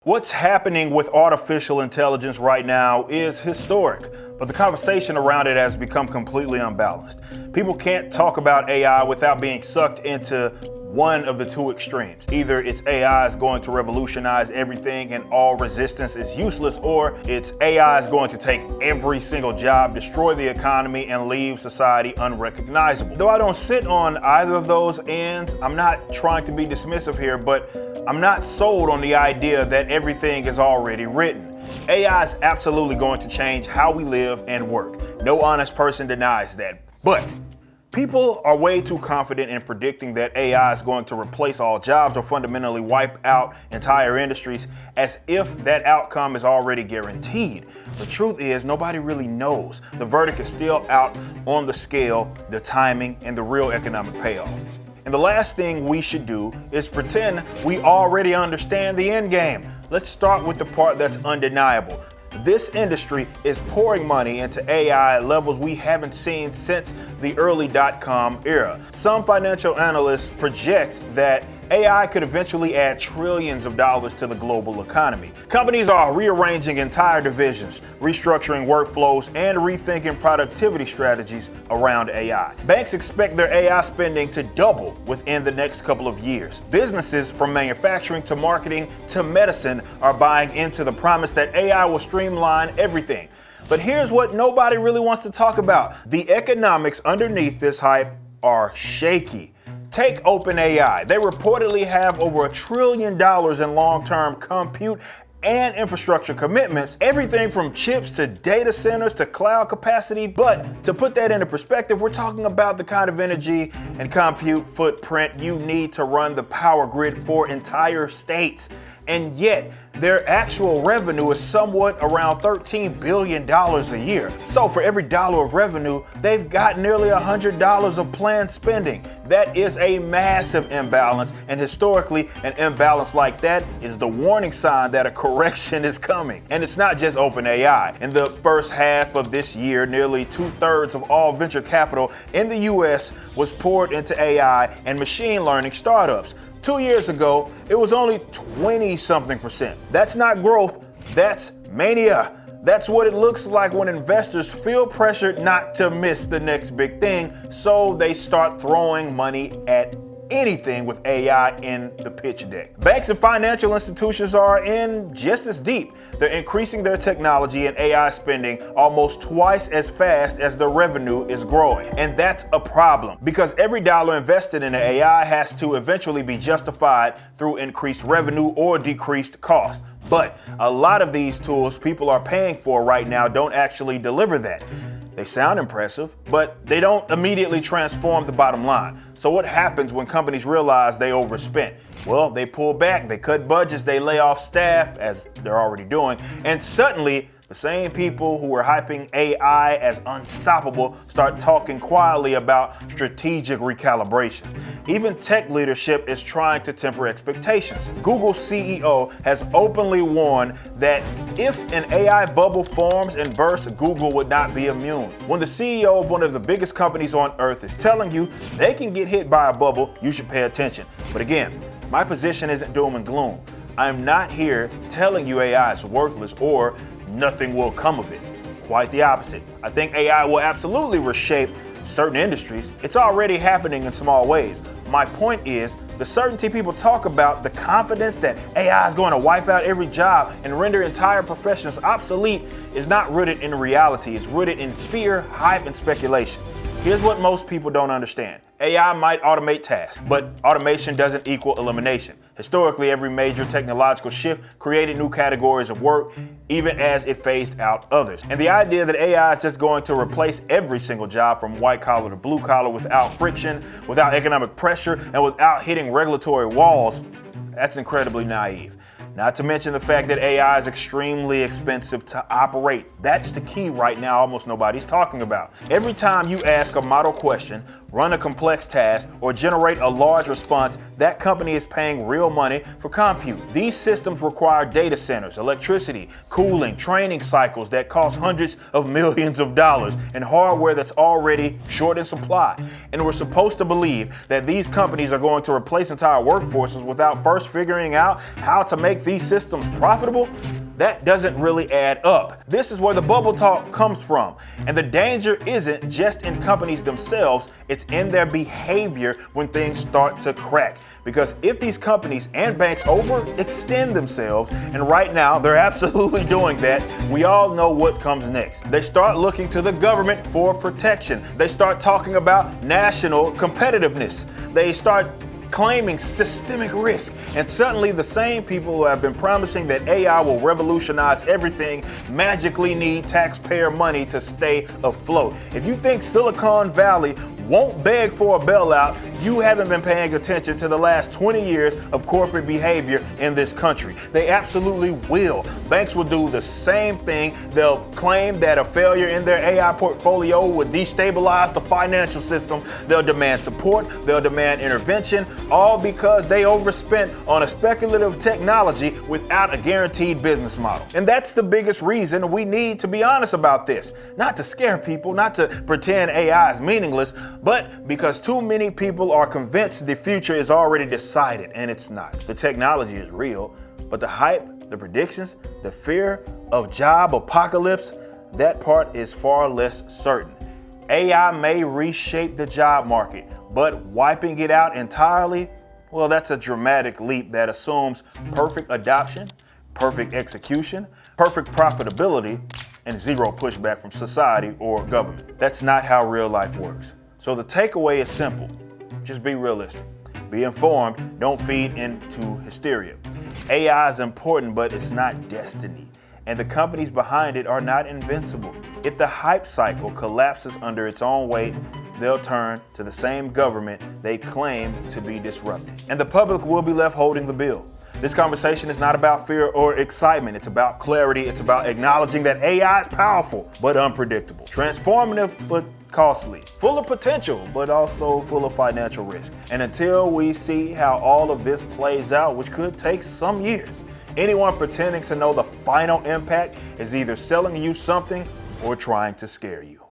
What's happening with artificial intelligence right now is historic, but the conversation around it has become completely unbalanced. People can't talk about AI without being sucked into one of the two extremes. Either it's AI is going to revolutionize everything and all resistance is useless, or it's AI is going to take every single job, destroy the economy, and leave society unrecognizable. Though I don't sit on either of those ends, I'm not trying to be dismissive here, but I'm not sold on the idea that everything is already written. AI is absolutely going to change how we live and work. No honest person denies that. But people are way too confident in predicting that AI is going to replace all jobs or fundamentally wipe out entire industries as if that outcome is already guaranteed. The truth is, nobody really knows. The verdict is still out on the scale, the timing, and the real economic payoff. And the last thing we should do is pretend we already understand the end game. Let's start with the part that's undeniable. This industry is pouring money into AI at levels we haven't seen since the early .com era. Some financial analysts project that AI could eventually add trillions of dollars to the global economy. Companies are rearranging entire divisions, restructuring workflows, and rethinking productivity strategies around AI. Banks expect their AI spending to double within the next couple of years. Businesses, from manufacturing to marketing to medicine, are buying into the promise that AI will streamline everything. But here's what nobody really wants to talk about. The economics underneath this hype are shaky. Take OpenAI. They reportedly have over $1 trillion in long-term compute and infrastructure commitments, everything from chips to data centers to cloud capacity. But to put that into perspective, we're talking about the kind of energy and compute footprint you need to run the power grid for entire states. And yet, their actual revenue is somewhat around $13 billion a year. So for every dollar of revenue, they've got nearly $100 of planned spending. That is a massive imbalance, and historically, an imbalance like that is the warning sign that a correction is coming. And it's not just OpenAI. In the first half of this year, nearly 2/3 of all venture capital in the US was poured into AI and machine learning startups. 2 years ago, it was only 20-something%. That's not growth, that's mania. That's what it looks like when investors feel pressured not to miss the next big thing, so they start throwing money at anything with AI in the pitch deck. Banks and financial institutions are in just as deep. They're increasing their technology and AI spending almost twice as fast as the revenue is growing. And that's a problem because every dollar invested in AI has to eventually be justified through increased revenue or decreased cost. But a lot of these tools people are paying for right now don't actually deliver that. They sound impressive, but they don't immediately transform the bottom line. So what happens when companies realize they overspent? Well, they pull back, they cut budgets, they lay off staff, as they're already doing, and suddenly the same people who were hyping AI as unstoppable start talking quietly about strategic recalibration. Even tech leadership is trying to temper expectations. Google's CEO has openly warned that if an AI bubble forms and bursts, Google would not be immune. When the CEO of one of the biggest companies on earth is telling you they can get hit by a bubble, you should pay attention. But again, my position isn't doom and gloom. I'm not here telling you AI is worthless or nothing will come of it. Quite the opposite. I think AI will absolutely reshape certain industries. It's already happening in small ways. My point is, the certainty people talk about, the confidence that AI is going to wipe out every job and render entire professions obsolete, is not rooted in reality. It's rooted in fear, hype, and speculation. Here's what most people don't understand. AI might automate tasks, but automation doesn't equal elimination. Historically, every major technological shift created new categories of work, even as it phased out others. And the idea that AI is just going to replace every single job from white collar to blue collar without friction, without economic pressure, and without hitting regulatory walls, that's incredibly naive. Not to mention the fact that AI is extremely expensive to operate. That's the key right now almost nobody's talking about. Every time you ask a model question, run a complex task, or generate a large response, that company is paying real money for compute. These systems require data centers, electricity, cooling, training cycles that cost hundreds of millions of dollars, and hardware that's already short in supply. And we're supposed to believe that these companies are going to replace entire workforces without first figuring out how to make these systems profitable? That doesn't really add up. This is where the bubble talk comes from. And the danger isn't just in companies themselves, it's in their behavior when things start to crack. Because if these companies and banks overextend themselves, and right now they're absolutely doing that, we all know what comes next. They start looking to the government for protection. They start talking about national competitiveness. They start claiming systemic risk. And suddenly the same people who have been promising that AI will revolutionize everything magically need taxpayer money to stay afloat. If you think Silicon Valley won't beg for a bailout, you haven't been paying attention to the last 20 years of corporate behavior in this country. They absolutely will. Banks will do the same thing. They'll claim that a failure in their AI portfolio would destabilize the financial system. They'll demand support. They'll demand intervention, all because they overspent on a speculative technology without a guaranteed business model. And that's the biggest reason we need to be honest about this. Not to scare people, not to pretend AI is meaningless, but because too many people are convinced the future is already decided, and it's not. The technology is real, but the hype, the predictions, the fear of job apocalypse, that part is far less certain. AI may reshape the job market, but wiping it out entirely, well, that's a dramatic leap that assumes perfect adoption, perfect execution, perfect profitability, and zero pushback from society or government. That's not how real life works. So the takeaway is simple. Just be realistic. Be informed. Don't feed into hysteria. AI is important, but it's not destiny. And the companies behind it are not invincible. If the hype cycle collapses under its own weight, they'll turn to the same government they claim to be disrupting. And the public will be left holding the bill. This conversation is not about fear or excitement. It's about clarity. It's about acknowledging that AI is powerful, but unpredictable. Transformative, but costly. Full of potential, but also full of financial risk. And until we see how all of this plays out, which could take some years, anyone pretending to know the final impact is either selling you something or trying to scare you.